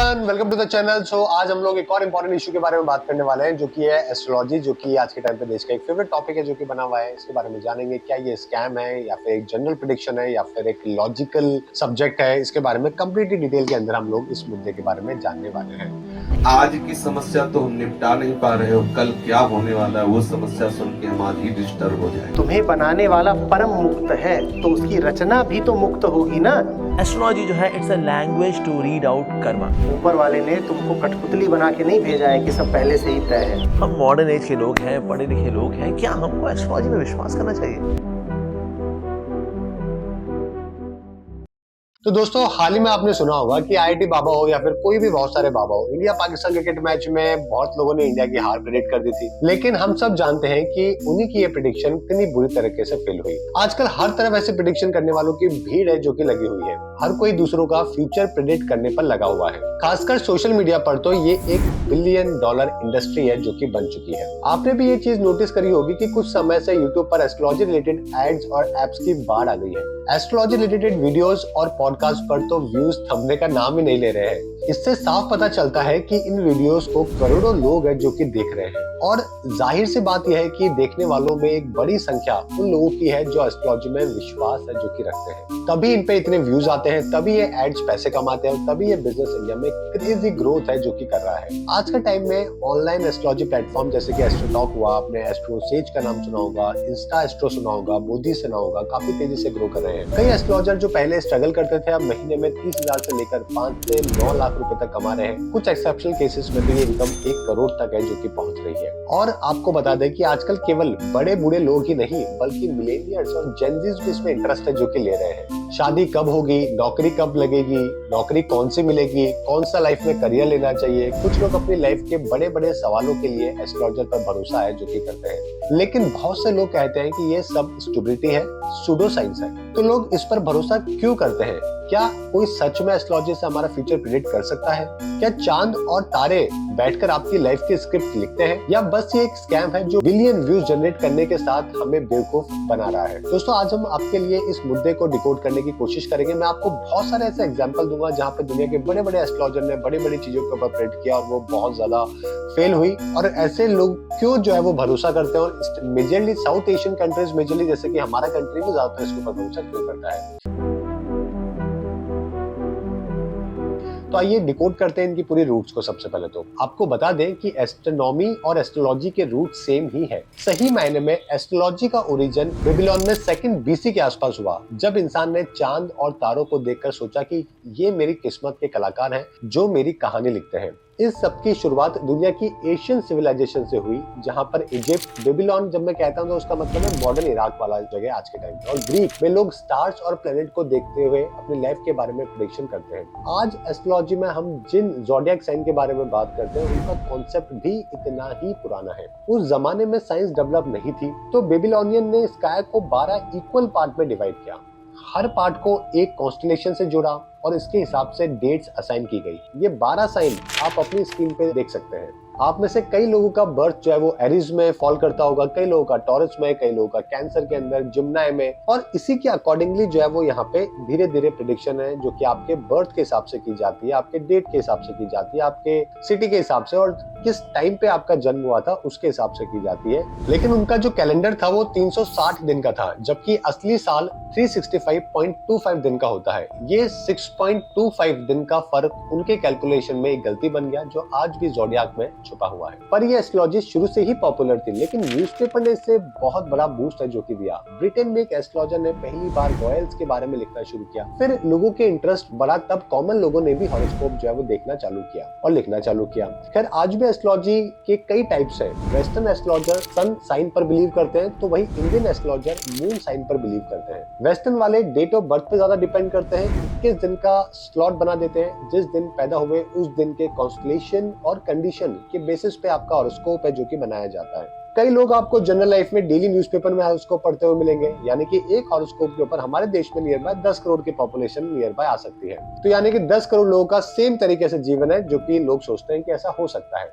Everyone, welcome to the channel. आज हम लोग एक और इम्पोर्टेंट इशू के बारे में बात करने वाले हैं, जो कि है एस्ट्रोलॉजी, जो कि आज के टाइम पे देश का एक फेवरेट टॉपिक है, जो कि बना हुआ है। इसके बारे में जानेंगे क्या ये स्कैम है या फिर एक जनरल प्रेडिक्शन है या फिर एक लॉजिकल सब्जेक्ट है। इसके बारे में कंप्लीटली डिटेल के अंदर हम लोग इस मुद्दे के बारे में जानने वाले हैं। आज की समस्या तो हम निपटा नहीं पा रहे हो, कल क्या होने वाला है वो समस्या सुन के हम आज ही डिस्टर्ब हो जाए। तुम्हें बनाने वाला परम मुक्त है तो उसकी रचना भी तो मुक्त होगी ना। एस्ट्रोलॉजी जो है it's a language to read out karma. ऊपर वाले ने तुमको कठपुतली बना के नहीं भेजा है कि सब पहले से ही तय है। हम मॉडर्न एज के लोग हैं, पढ़े लिखे लोग हैं, क्या हमको एस्ट्रोलॉजी में विश्वास करना चाहिए? तो दोस्तों, हाल ही में आपने सुना होगा कि आईआईटी बाबा हो या फिर कोई भी बहुत सारे बाबा हो, इंडिया पाकिस्तान क्रिकेट मैच में बहुत लोगों ने इंडिया की हार प्रेडिक्ट कर दी थी। लेकिन हम सब जानते हैं कि उन्हीं की ये प्रेडिक्शन कितनी बुरी तरीके से फेल हुई। आजकल हर तरफ ऐसे प्रेडिक्शन करने वालों की भीड़ है जो कि लगी हुई है। हर कोई दूसरों का फ्यूचर प्रेडिक्ट करने पर लगा हुआ है। खासकर सोशल मीडिया पर तो ये एक $1 बिलियन इंडस्ट्री है जो कि बन चुकी है। आपने भी ये चीज नोटिस करी होगी कि कुछ समय से यूट्यूब पर एस्ट्रोलॉजी रिलेटेड एड्स और एप्स की बाढ़ आ गई है। एस्ट्रोलॉजी रिलेटेड वीडियोस और पॉडकास्ट पर तो व्यूज थमने का नाम ही नहीं ले रहे हैं। इससे साफ पता चलता है कि इन वीडियोस को करोड़ों लोग हैं जो कि देख रहे हैं, और जाहिर सी बात यह है कि देखने वालों में एक बड़ी संख्या उन लोगों की है जो एस्ट्रोलॉजी में विश्वास है, जो कि रखते हैं। तभी इन पे इतने व्यूज आते हैं, तभी ये एड्स पैसे कमाते हैं, तभी ये बिजनेस इंडिया में क्रेजी ग्रोथ है जो कि कर रहा है। आज के टाइम में ऑनलाइन एस्ट्रोलॉजी प्लेटफॉर्म जैसे कि एस्ट्रोटॉक हुआ, आपने एस्ट्रोसेज का नाम सुना होगा, इंस्टा एस्ट्रो सुना होगा, मोदी सुना होगा, काफी तेजी से ग्रो कर रहे हैं। कई एस्ट्रोलॉजर जो पहले स्ट्रगल करते थे अब महीने में 30,000 से लेकर 5 से 9 लाख रुपए तक कमा रहे हैं। कुछ एक्सेप्शनल केसेस में तो ये इनकम 1 करोड़ तक है जो कि पहुंच रही है। और आपको बता दें कि आजकल केवल बड़े बूढ़े लोग ही नहीं बल्कि मिलेनियल्स और जेनजीज भी इसमें इंटरेस्ट है जो कि ले रहे हैं। शादी कब होगी, नौकरी कब लगेगी, नौकरी कौन सी मिलेगी, कौन सा लाइफ में करियर लेना चाहिए, कुछ लोग अपनी लाइफ के बड़े बड़े सवालों के लिए एस्ट्रोलॉजर पर भरोसा है जो कि करते हैं। लेकिन बहुत से लोग कहते हैं कि ये सब स्टुबिडिटी है, सूडो साइंस है। तो लोग इस पर भरोसा क्यों करते हैं? क्या कोई सच में एस्ट्रोलॉजी से हमारा फ्यूचर प्रेडिक्ट कर सकता है? क्या चांद और तारे बैठकर आपकी लाइफ की स्क्रिप्ट लिखते हैं, या बस ये एक स्कैम है जो बिलियन व्यूज जनरेट करने के साथ हमें बेवकूफ बना रहा है? दोस्तों, आज हम आपके लिए इस मुद्दे को डिकोड करने की कोशिश करेंगे। मैं आपको बहुत सारे ऐसे एग्जांपल दूंगा जहां पे दुनिया के बड़े बड़े एस्ट्रोलॉजर ने बड़ी बड़ी चीजों के ऊपर प्रेडिक्ट किया और वो बहुत ज्यादा फेल हुई, और ऐसे लोग क्यों जो है वो भरोसा करते हैं, और majorly south Asian countries, majorly जैसे कि हमारा कंट्री में ज्यादातर इसके ऊपर भरोसा क्यों करता है। तो आइए डिकोड करते हैं इनकी पूरी रूट्स को। सबसे पहले तो आपको बता दें कि एस्ट्रोनॉमी और एस्ट्रोलॉजी के रूट सेम ही है। सही मायने में एस्ट्रोलॉजी का ओरिजिन बेबीलोन में 2nd BC के आसपास हुआ, जब इंसान ने चांद और तारों को देखकर सोचा कि ये मेरी किस्मत के कलाकार हैं जो मेरी कहानी लिखते हैं। इस सब की शुरुआत दुनिया की एशियन सिविलाइजेशन से हुई, जहां पर इजिप्ट, बेबीलोन जब मैं कहता हूं तो उसका मतलब है मॉडर्न इराक वाला जगह आज के टाइम पे, और ग्रीक में लोग स्टार्स और प्लेनेट को देखते हुए अपनी लाइफ के बारे में प्रेडिक्शन करते हैं। आज एस्ट्रोलॉजी में हम जिन ज़ोडिएक साइन के बारे में बात करते हैं उनका कॉन्सेप्ट भी इतना ही पुराना है। उस जमाने में साइंस डेवलप नहीं थी, तो बेबीलोनियन ने स्काई को 12 इक्वल पार्ट में डिवाइड किया। हर पार्ट को एक कॉन्स्टलेशन से जोड़ा और इसके हिसाब से डेट्स असाइन की गई। ये 12 साइन आप अपनी स्क्रीन पे देख सकते हैं। आप में से कई लोगों का बर्थ जो है वो एरीज में फॉल करता होगा, कई लोगों का टॉरस में, कई लोगों का कैंसर के अंदर, जिम्नाई में, और इसी के अकॉर्डिंगली जो है वो यहाँ पे धीरे धीरे प्रेडिक्शन है जो कि आपके बर्थ के हिसाब से की जाती है, आपके डेट के हिसाब से की जाती है, आपके सिटी के हिसाब से और किस टाइम पे आपका जन्म हुआ था उसके हिसाब से की जाती है। लेकिन उनका जो कैलेंडर था वो 360 दिन का था, जबकि असली साल 365.25 दिन का होता है। ये 6.25 दिन का फर्क उनके कैलकुलेशन में एक गलती बन गया जो आज भी ज़ोडिएक में छुपा हुआ है। पर ये एस्ट्रोलॉजी शुरू से ही पॉपुलर थी, लेकिन न्यूज़पेपर ने इसे बहुत बड़ा बूस्ट है जो कि दिया। ब्रिटेन में एक एस्ट्रोलॉजर ने पहली बार रॉयल्स के बारे में लिखना शुरू किया। फिर लोगों के इंटरेस्ट बढ़ा, तब कॉमन लोगों ने भी हॉरोस्कोप जो है वो देखना चालू किया और लिखना चालू किया। खैर, आज भी एस्ट्रोलॉजी के कई टाइप्स है। वेस्टर्न एस्ट्रोलॉजर सन साइन पर बिलीव करते हैं, तो वही इंडियन एस्ट्रोलॉजर मून साइन पर बिलीव करते हैं। वेस्टर्न वाले डेट ऑफ बर्थ पे ज्यादा डिपेंड करते हैं, 21 दिन का स्लॉट बना देते हैं, जिस दिन पैदा हुए उस दिन के कॉन्स्टलेशन और कंडीशन के बेसिस पे आपका हॉरोस्कोप है जो कि बनाया जाता है। कई लोग आपको जनरल लाइफ में डेली न्यूज़पेपर में हॉरोस्कोप पढ़ते हुए मिलेंगे, यानी कि एक हॉरोस्कोप के ऊपर हमारे देश में नियर बाय 10 करोड़ की पॉपुलेशन नियर बाय आ सकती है। तो यानी कि 10 करोड़ लोगों का सेम तरीके से जीवन है, जो कि लोग सोचते हैं कि ऐसा हो सकता है।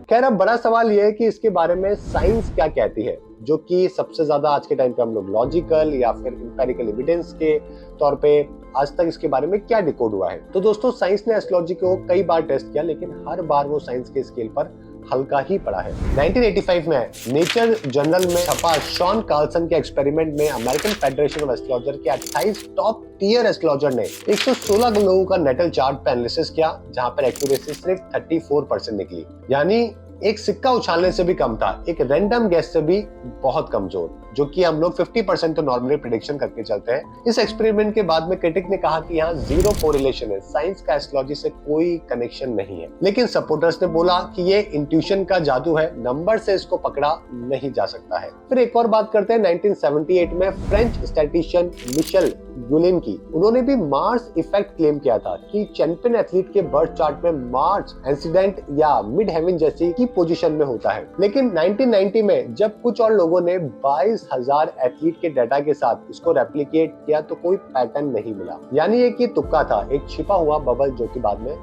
खैर, अब बड़ा सवाल यह है कि इसके बारे में साइंस क्या कहती है। जो कि सबसे ज्यादा आज के टाइम पे हम लोग लॉजिकल या फिर इंपेरिकल एविडेंस के तौर पे आज तक इसके बारे में क्या डिकोड हुआ है। तो दोस्तों साइंस ने एस्ट्रोलॉजी को कई बार टेस्ट किया, लेकिन हर बार वो साइंस के स्केल पर हल्का ही पड़ा है। 1985 में नेचर जर्नल में छपा शॉन कार्लसन के एक्सपेरिमेंट में अमेरिकन फेडरेशन ऑफ एस्ट्रोलॉजर के 28 टॉप टियर एस्ट्रोलॉजर ने 116 लोगों का नेटल चार्ट पे एनालिसिस किया, जहां पर एक्यूरेसी सिर्फ 34% निकली, यानी एक सिक्का उछालने से भी कम था, एक रैंडम गेस से भी बहुत कमजोर, जो कि हम लोग 50% तो नॉर्मली प्रेडिक्शन करके चलते हैं। इस एक्सपेरिमेंट के बाद में क्रिटिक ने कहा कि यहाँ जीरो कोरिलेशन है, साइंस का एस्ट्रोलॉजी से कोई कनेक्शन नहीं है। लेकिन सपोर्टर्स ने बोला कि ये इंट्यूशन का जादू है, नंबर से इसको पकड़ा नहीं जा सकता है। फिर एक और बात करते हैं 1978 में फ्रेंच स्टैटिस्टिशियन मिशेल गुलिन की। उन्होंने भी मार्स इफेक्ट क्लेम किया था कि चैंपियन एथलीट के बर्थ चार्ट में मार्स इंसिडेंट या मिड हेवन जैसी की पोजीशन में होता है। लेकिन 1990 में जब कुछ और लोगों ने 22,000 एथलीट के डाटा के साथ इसको रेप्लिकेट किया तो कोई पैटर्न नहीं मिला, यानी एक तुक्का था, एक छिपा हुआ बबल जो कि बाद में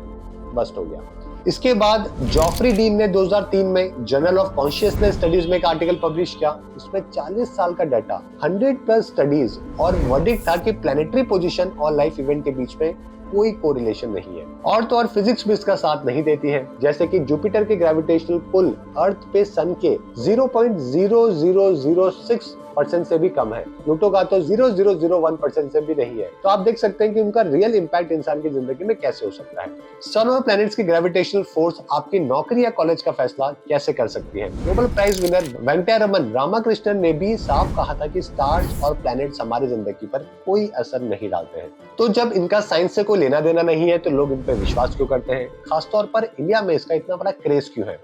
बस्ट हो गया। इसके बाद जॉफ्री डीन ने 2003 में जर्नल ऑफ कॉन्शियसनेस स्टडीज में एक आर्टिकल पब्लिश किया। इसमें 40 साल का डाटा, 100+ स्टडीज और वर्डिक्ट था कि प्लैनेटरी पोजीशन और लाइफ इवेंट के बीच में कोई कोरिलेशन नहीं है। और तो और फिजिक्स भी इसका साथ नहीं देती है, जैसे कि जुपिटर के ग्रेविटेशनल पुल अर्थ पे सन के 0.0006% से भी कम है, प्लूटो का तो 0.001% से भी नहीं है। तो आप देख सकते हैं कि उनका रियल इंपैक्ट इंसान की जिंदगी में कैसे हो सकता है। सन और प्लैनेट्स की ग्रेविटेशनल फोर्स आपकी नौकरी या कॉलेज का फैसला कैसे कर सकती है। Nobel prize winner Venkatraman Ramakrishnan ने भी साफ कहा था कि स्टार्स और प्लैनेट्स हमारी जिंदगी पर कोई असर नहीं डालते हैं। तो जब इनका साइंस से कोई लेना देना नहीं है तो लोग इन पर विश्वास क्यों करते हैं, खासतौर पर इंडिया में इसका इतना बड़ा क्रेज क्यों है।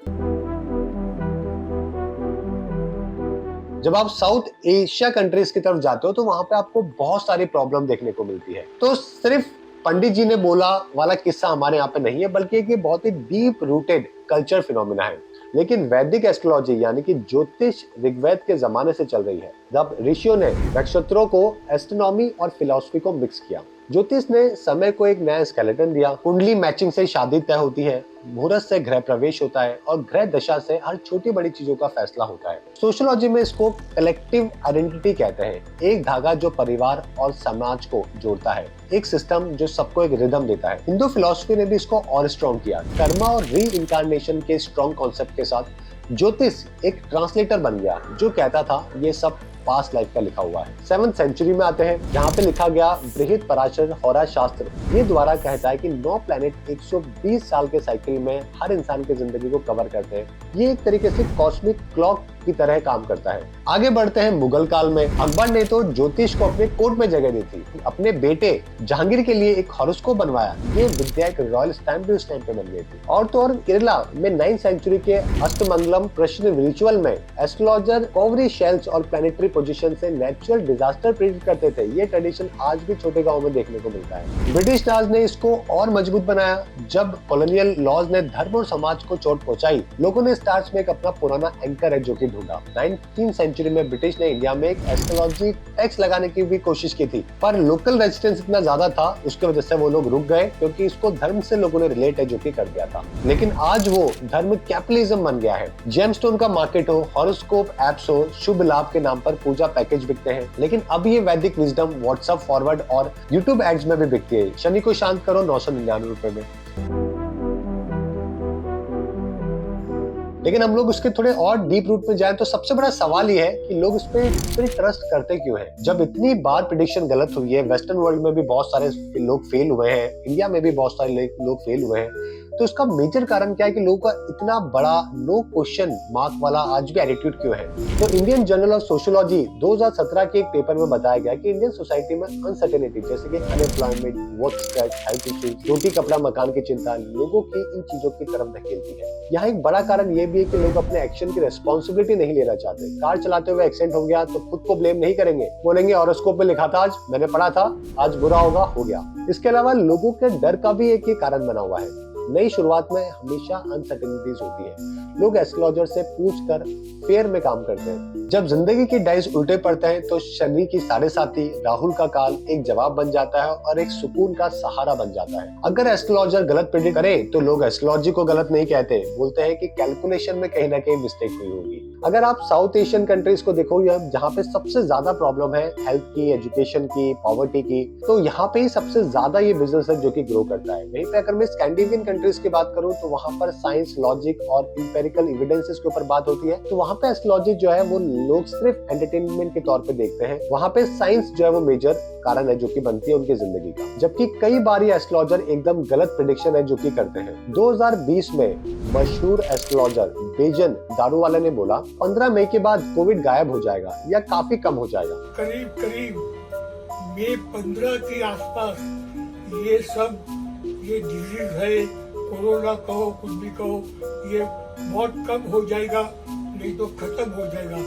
जब आप साउथ एशिया कंट्रीज की तरफ जाते हो तो वहां पे आपको बहुत सारी प्रॉब्लम देखने को मिलती है। तो सिर्फ पंडित जी ने बोला वाला किस्सा हमारे यहाँ पे नहीं है, बल्कि एक बहुत ही डीप रूटेड कल्चर फिनोमिना है। लेकिन वैदिक एस्ट्रोलॉजी यानी कि ज्योतिष ऋग्वेद के जमाने से चल रही है, जब ऋषियों ने नक्षत्रों को एस्ट्रोनॉमी और फिलॉसफी को मिक्स किया। ज्योतिष ने समय को एक नया स्केलेटन दिया, कुंडली मैचिंग से शादी तय होती है, मुहूर्त से ग्रह प्रवेश होता है और ग्रह दशा से हर छोटी बड़ी चीजों का फैसला होता है। सोशियोलॉजी में इसको कलेक्टिव आइडेंटिटी कहते हैं, एक धागा जो परिवार और समाज को जोड़ता है, एक सिस्टम जो सबको एक रिदम देता है। हिंदू फिलॉसफी ने भी इसको और स्ट्रॉन्ग किया। कर्मा और री इनकारनेशन के स्ट्रॉन्ग कॉन्सेप्ट के साथ ज्योतिष एक ट्रांसलेटर बन गया, जो कहता था ये सब पास्ट लाइफ का लिखा हुआ है। 7th सेंचुरी में आते हैं, जहाँ पे लिखा गया बृहद पराशर होरा शास्त्र ये द्वारा कहता है कि 9 प्लैनेट 120 साल के साइकिल में हर इंसान की जिंदगी को कवर करते हैं। ये एक तरीके से कॉस्मिक क्लॉक की तरह काम करता है। आगे बढ़ते हैं मुगल काल में। अकबर ने तो ज्योतिष को अपने कोर्ट में जगह दी थी, अपने बेटे जहांगीर के लिए एक हॉरोस्कोप बनवाया। ये विद्या एक रॉयल स्टैम्प भी उस टाइम पे बन गई थी। और तो और केरला में 9th सेंचुरी के अष्टमंगलम प्रश्न रिचुअल में एस्ट्रोलॉजर कॉवरी शेल्स और प्लैनेटरी पोजीशन से नेचुरल डिजास्टर प्रेडिक्ट करते थे। ये ट्रेडिशन आज भी छोटे गाँव में देखने को मिलता है। ब्रिटिश राज ने इसको और मजबूत बनाया। जब कॉलोनियल लॉज ने धर्म और समाज को चोट पहुंचाई, लोगों ने स्टार्स में एक अपना पुराना एंकर है जो कि ढूंढा। 19th सेंचुरी में ब्रिटिश ने इंडिया में एक एस्ट्रोलॉजी टैक्स लगाने की भी कोशिश की थी, पर लोकल रेजिस्टेंस इतना ज्यादा था, उसकी वजह से वो लोग रुक गए, क्योंकि इसको धर्म से लोगों ने रिलेट है जो कि कर दिया था। लेकिन आज वो धर्म कैपिटलिज्म बन गया है। जेमस्टोन का मार्केट हो, हॉरोस्कोप एप्स हो, शुभ लाभ के नाम पर पूजा पैकेज बिकते हैं। लेकिन अब ये वैदिक विजडम व्हाट्सएप फॉरवर्ड और यूट्यूब एड्स में भी बिकती है। शनि को शांत करो 999 रुपए में। लेकिन हम लोग उसके थोड़े और डीप रूट में जाएं तो सबसे बड़ा सवाल ये है कि लोग इस पे इतनी ट्रस्ट करते क्यों हैं? जब इतनी बार प्रेडिक्शन गलत हुई है, वेस्टर्न वर्ल्ड में भी बहुत सारे लोग फेल हुए हैं, इंडिया में भी बहुत सारे लोग फेल हुए हैं, तो इसका मेजर कारण क्या है कि लोगों का इतना बड़ा नो क्वेश्चन मार्क वाला आज भी एटीट्यूड क्यों है? तो इंडियन जर्नल ऑफ सोशियोलॉजी 2017 के एक पेपर में बताया गया कि इंडियन सोसाइटी में अनसर्टेनिटी जैसे कि unemployment, work stress, health issues, रोटी कपड़ा मकान की चिंता लोगों की इन चीजों की तरफ धकेलती है। यहाँ एक बड़ा कारण ये भी है कि लोग अपने एक्शन की रिस्पॉन्सिबिलिटी नहीं लेना चाहते। कार चलाते हुए एक्सीडेंट हो गया तो खुद को ब्लेम नहीं करेंगे, बोलेंगे हॉरोस्कोप में लिखा था, आज मैंने पढ़ा था, आज बुरा होगा, हो गया। इसके अलावा लोगों के डर का भी एक ही कारण बना हुआ है। नई शुरुआत में हमेशा अनसर्टेनिटीज होती है। लोग एस्ट्रोलॉजर से पूछकर फेयर में काम करते हैं। जब जिंदगी के डाइस उल्टे पड़ते हैं तो शनि की 7.5 राहुल का काल एक जवाब बन जाता है और एक सुकून का सहारा बन जाता है। अगर एस्ट्रोलॉजर गलत प्रेडिक्ट करे तो लोग एस्ट्रोलॉजी को गलत नहीं कहते, बोलते हैं कि कैलकुलेशन में कहीं ना कहीं मिस्टेक हुई होगी। अगर आप साउथ एशियन कंट्रीज को देखो, जहाँ पे सबसे ज्यादा प्रॉब्लम है हेल्थ की, एजुकेशन की, पॉवर्टी की, तो यहाँ पे ही सबसे ज्यादा ये बिजनेस है जो कि ग्रो करता है। वहीं पे अगर मैं स्कैंडिनेवियन कंट्रीज की बात करूँ तो वहाँ पर साइंस, लॉजिक और इंपेरिकल एविडेंसेस के ऊपर बात होती है। तो वहाँ पे एस्ट्रोलॉजी जो है वो लोग सिर्फ एंटरटेनमेंट के तौर पे देखते हैं। वहाँ पे साइंस जो है वो मेजर कारण है जो कि बनती है उनकी जिंदगी का। जबकि कई बार ये एस्ट्रोलॉजर एकदम गलत प्रेडिक्शन है जो कि करते हैं। 2020 में मशहूर एस्ट्रोलॉजर बेजन दारूवाला ने बोला 15 मई के बाद कोविड गायब हो जाएगा या काफी कम हो जाएगा। करीब करीब मई 15 के आसपास ये सब, ये डिजीज है, कोरोना कहो कुछ भी कहो, ये बहुत कम हो जाएगा, नहीं तो खत्म हो जाएगा।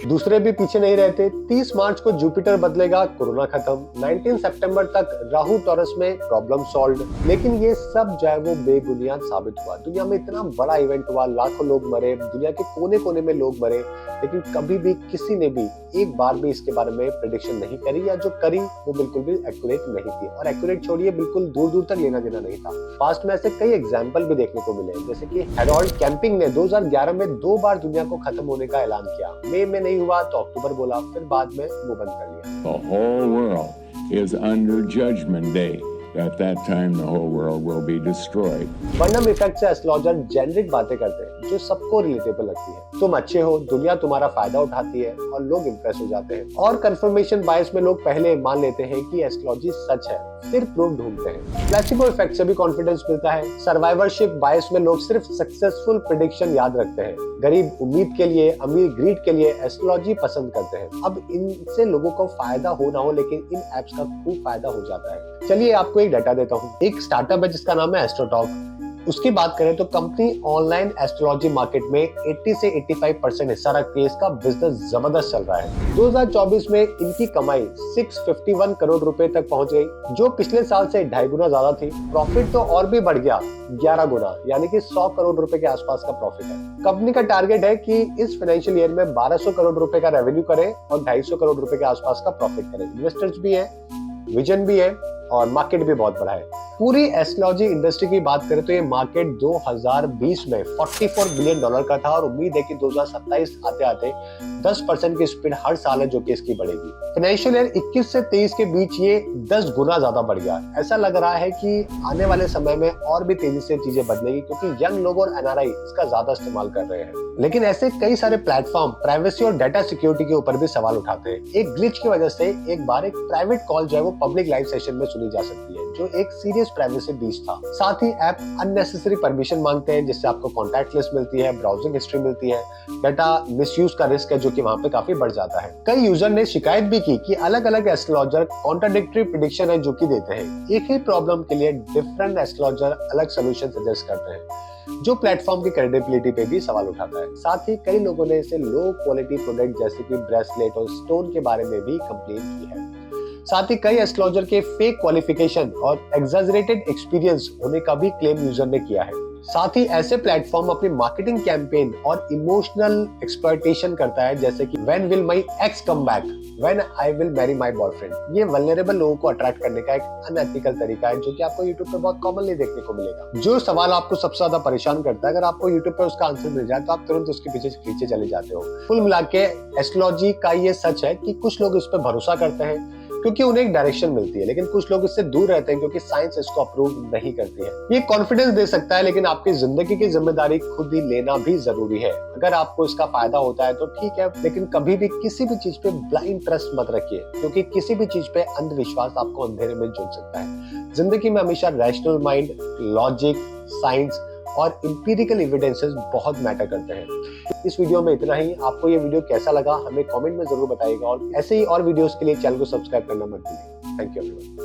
दूसरे भी पीछे नहीं रहते। 30 मार्च को जुपिटर बदलेगा, कोरोना खत्म। 19 सितंबर तक राहु टॉरस में, प्रॉब्लम सॉल्व्ड। लेकिन ये सब जो है वो बेबुनियाद साबित हुआ। दुनिया में इतना बड़ा इवेंट हुआ, लाखों लोग मरे, दुनिया के कोने कोने में लोग मरे, लेकिन कभी भी किसी ने भी एक बार भी इसके बारे में प्रेडिक्शन नहीं करी, या जो करी वो बिल्कुल भी एक्यूरेट नहीं थी। और एक्यूरेट छोड़िए, बिल्कुल दूर दूर तक लेना देना नहीं था। पास्ट में ऐसे कई एग्जाम्पल भी देखने को मिले, जैसे कि हैरोल्ड कैंपिंग ने 2011 में 2 बार दुनिया को खत्म होने का ऐलान किया। मई में नहीं हुआ तो अक्टूबर बोला, फिर बाद में वो बंद कर लिया। The whole world is under Judgment Day. At that time, the whole world will be destroyed. Barnum effect से एस्ट्रोलॉजर जेनरिक बातें करते हैं जो सबको रिलेटेबल लगती है। तुम अच्छे हो, दुनिया तुम्हारा फायदा उठाती है और लोग इंप्रेस हो जाते हैं। और कंफर्मेशन बायस में लोग पहले मान लेते हैं कि एस्ट्रोलॉजी सच है, फिर प्रूफ ढूंढते हैं। प्लेसिबो इफेक्ट से भी कॉन्फिडेंस मिलता है। सर्वाइवरशिप बायस में लोग सिर्फ सक्सेसफुल प्रेडिक्शन याद रखते हैं। गरीब उम्मीद के लिए, अमीर ग्रीड के लिए एस्ट्रोलॉजी पसंद करते हैं। अब इनसे लोगों को फायदा हो ना हो, लेकिन इन एप्स का खूब फायदा हो जाता है। चलिए आपको एक डाटा देता हूँ। एक स्टार्टअप है जिसका नाम है एस्ट्रोटॉक। उसकी बात करें तो कंपनी ऑनलाइन एस्ट्रोलॉजी मार्केट में 80 से 85% हिस्सा रखती है। इसका बिजनेस जबरदस्त चल रहा है। 2024 में इनकी कमाई 651 करोड़ रुपए तक पहुंच गई, जो पिछले साल से 2.5 गुना ज्यादा थी। प्रॉफिट तो और भी बढ़ गया 11 गुना, यानी कि 100 करोड़ रुपए के आसपास का प्रॉफिट है। कंपनी का टारगेट है कि इस फाइनेंशियल ईयर में 1200 करोड़ रुपए का रेवेन्यू करे और 250 करोड़ रुपए के आसपास का प्रॉफिट करे। इन्वेस्टर्स भी है, विजन भी है और मार्केट भी बहुत बड़ा है। पूरी एस्ट्रोलॉजी इंडस्ट्री की बात करें तो ये मार्केट 2020 में $44 बिलियन का था और उम्मीद है कि 2027 आते आते 10% की स्पीड हर साल है जो कि इसकी बढ़ेगी। फाइनेंशियल ईयर 21 से 23 के बीच ये 10 गुना ज्यादा बढ़ गया। ऐसा लग रहा है कि आने वाले समय में और भी तेजी से चीजें बदलेगी, क्योंकि यंग लोग और एनआरआई इसका ज्यादा इस्तेमाल कर रहे हैं। लेकिन ऐसे कई सारे प्लेटफॉर्म प्राइवेसी और डाटा सिक्योरिटी के ऊपर भी सवाल उठाते हैं। एक ग्लिच की वजह से एक बार एक प्राइवेट कॉल जो है वो पब्लिक लाइव सेशन में सुनी जा सकती है, जो एक सीरियस प्राइवेसी ब्रीच था। साथ ही ऐप अननेसेसरी परमिशन मांगते हैं, जिससे आपको कॉन्टैक्ट लिस्ट मिलती है, ब्राउजिंग हिस्ट्री मिलती है। डाटा मिसयूज का रिस्क है जो कि वहां पे काफी बढ़ जाता है। कई यूजर ने शिकायत भी की कि अलग अलग एस्ट्रोलॉजर कॉन्ट्राडिक्टरी प्रेडिक्शन है जो कि देते हैं। एक ही प्रॉब्लम के लिए डिफरेंट एस्ट्रोलॉजर अलग सोल्यूशन सजेस्ट करते हैं, जो प्लेटफॉर्म की क्रेडिबिलिटी पे भी सवाल उठाता है। साथ ही कई लोगों ने इसे लो क्वालिटी प्रोडक्ट जैसे कि ब्रेसलेट और स्टोन के बारे में भी कंप्लेन की है। साथ ही कई एस्ट्रोलॉजर के फेक क्वालिफिकेशन और एग्जैजरेटेड एक्सपीरियंस होने का भी क्लेम यूजर ने किया है। साथ ही ऐसे प्लेटफॉर्म अपनी मार्केटिंग कैंपेन और इमोशनल एक्सप्लॉयटेशन करता है, जैसे कि when will my ex come back, when I will marry my boyfriend. ये वल्नरेबल लोगों को अट्रैक्ट करने का एक अनएथिकल तरीका है जो कि आपको YouTube पे बहुत कॉमनली देखने को मिलेगा। जो सवाल आपको सबसे ज्यादा परेशान करता है, अगर आपको YouTube पे उसका आंसर मिल जाए तो आप तुरंत उसके पीछे चले जाते हो। कुल मिला के एस्ट्रोलॉजी का ये सच है कि कुछ लोग इस पे भरोसा करते हैं क्योंकि उन्हें एक डायरेक्शन मिलती है, लेकिन कुछ लोग इससे दूर रहते हैं क्योंकि साइंस इसको अप्रूव नहीं करती है। ये कॉन्फिडेंस दे सकता है, लेकिन आपकी जिंदगी की जिम्मेदारी खुद ही लेना भी जरूरी है। अगर आपको इसका फायदा होता है तो ठीक है, लेकिन कभी भी किसी भी चीज पे ब्लाइंड ट्रस्ट मत रखिए, क्योंकि किसी भी चीज पे अंधविश्वास आपको अंधेरे में झोंक सकता है। जिंदगी में हमेशा रैशनल माइंड, लॉजिक, साइंस और एम्पिरिकल एविडेंसेस बहुत मैटर करते हैं। इस वीडियो में इतना ही। आपको ये वीडियो कैसा लगा हमें कमेंट में जरूर बताइएगा, और ऐसे ही और वीडियोस के लिए चैनल को सब्सक्राइब करना मत भूलिए। Thank you everyone.